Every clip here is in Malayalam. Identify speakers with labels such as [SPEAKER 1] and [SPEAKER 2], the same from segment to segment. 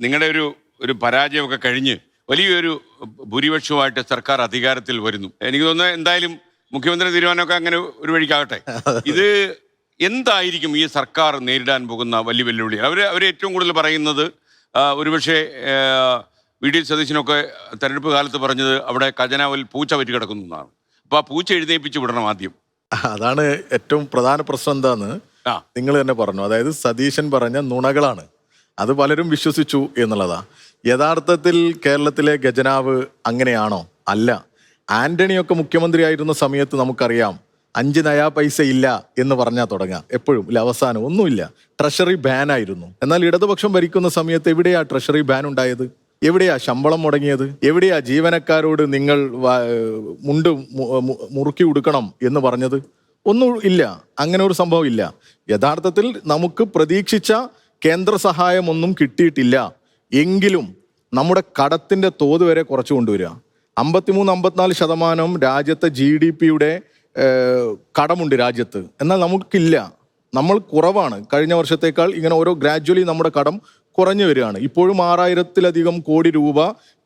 [SPEAKER 1] നിങ്ങളുടെ ഒരു പരാജയമൊക്കെ കഴിഞ്ഞ് വലിയൊരു ഭൂരിപക്ഷമായിട്ട് സർക്കാർ അധികാരത്തിൽ വരുന്നു. എനിക്ക് തോന്നുന്നത് എന്തായാലും മുഖ്യമന്ത്രി തീരുമാനമൊക്കെ അങ്ങനെ ഒരു വഴിക്കാകട്ടെ. ഇത് എന്തായിരിക്കും ഈ സർക്കാർ നേരിടാൻ പോകുന്ന വലിയ വെല്ലുവിളി? അവർ ഏറ്റവും കൂടുതൽ പറയുന്നത് ഒരുപക്ഷെ വി.ഡി. സതീശനൊക്കെ തെരഞ്ഞെടുപ്പ് കാലത്ത് പറഞ്ഞത് അവിടെ ഖജനാവിൽ പൂച്ച പറ്റി കിടക്കുന്നു എന്നാണ്. അപ്പോൾ ആ പൂച്ച എഴുന്നേൽപ്പിച്ച് വിടണം ആദ്യം.
[SPEAKER 2] അതാണ് ഏറ്റവും പ്രധാന പ്രശ്നം. എന്താന്ന് നിങ്ങൾ തന്നെ പറഞ്ഞു. അതായത് സതീശൻ പറഞ്ഞ നുണകളാണ്. അത് പലരും വിശ്വസിച്ചു എന്നുള്ളതാ. യഥാർത്ഥത്തിൽ കേരളത്തിലെ ഖജനാവ് അങ്ങനെയാണോ? അല്ല. ആന്റണിയൊക്കെ മുഖ്യമന്ത്രി ആയിരുന്ന സമയത്ത് നമുക്കറിയാം 5 നയാ പൈസ ഇല്ല എന്ന് പറഞ്ഞാൽ തുടങ്ങാം. എപ്പോഴും ഇല്ല, അവസാനം ഒന്നുമില്ല. ട്രഷറി ബാൻ ആയിരുന്നു. എന്നാൽ ഇടതുപക്ഷം ഭരിക്കുന്ന സമയത്ത് എവിടെയാ ട്രഷറി ബാൻ ഉണ്ടായത്? എവിടെയാ ശമ്പളം മുടങ്ങിയത്? എവിടെയാ ജീവനക്കാരോട് നിങ്ങൾ മുണ്ട് മുറുക്കി ഉടുക്കണം എന്ന് പറഞ്ഞത്? ഒന്നും ഇല്ല. അങ്ങനെ ഒരു സംഭവം ഇല്ല. യഥാർത്ഥത്തിൽ നമുക്ക് പ്രതീക്ഷിച്ച കേന്ദ്ര സഹായമൊന്നും കിട്ടിയിട്ടില്ല. എങ്കിലും നമ്മുടെ കടത്തിന്റെ തോത് വരെ കുറച്ചു കൊണ്ടുവരിക. 53-54% രാജ്യത്തെ GDP-യുടെ കടമുണ്ട് രാജ്യത്ത്. എന്നാൽ നമുക്കില്ല. നമ്മൾ കുറവാണ്. കഴിഞ്ഞ വർഷത്തേക്കാൾ ഇങ്ങനെ ഓരോ ഗ്രാജ്വലി നമ്മുടെ കടം കുറഞ്ഞു വരികയാണ്. ഇപ്പോഴും 6000-ലധികം കോടി രൂപ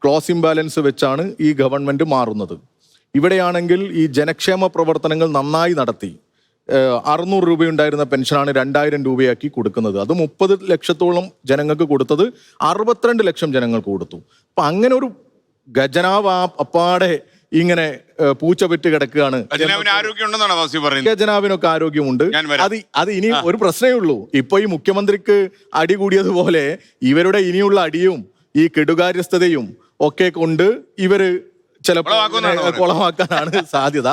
[SPEAKER 2] ക്ലോസിംഗ് ബാലൻസ് വെച്ചാണ് ഈ ഗവൺമെന്റ് മാറുന്നത്. ഇവിടെയാണെങ്കിൽ ഈ ജനക്ഷേമ പ്രവർത്തനങ്ങൾ നന്നായി നടത്തി. 600 രൂപയുണ്ടായിരുന്ന പെൻഷനാണ് 2000 രൂപയാക്കി കൊടുക്കുന്നത്. അത് 30 ലക്ഷത്തോളം ജനങ്ങൾക്ക് കൊടുത്തത് 62 ലക്ഷം ജനങ്ങൾക്ക് കൊടുത്തു. അപ്പൊ അങ്ങനെ ഒരു ഖജനാവ് അപ്പാടെ ഇങ്ങനെ പൂച്ച പെറ്റ് കിടക്കുകയാണ്. ഖജനാവിനൊക്കെ ആരോഗ്യമുണ്ട്. അത് ഇനി ഒരു പ്രശ്നമേ ഉള്ളൂ. ഇപ്പൊ ഈ മുഖ്യമന്ത്രിക്ക് അടി കൂടിയതുപോലെ ഇവരുടെ ഇനിയുള്ള അടിയും ഈ കെടുകാര്യസ്ഥതയും ഒക്കെ കൊണ്ട് ഇവര് ചിലപ്പോൾ കുളമാക്കാനാണ് സാധ്യത.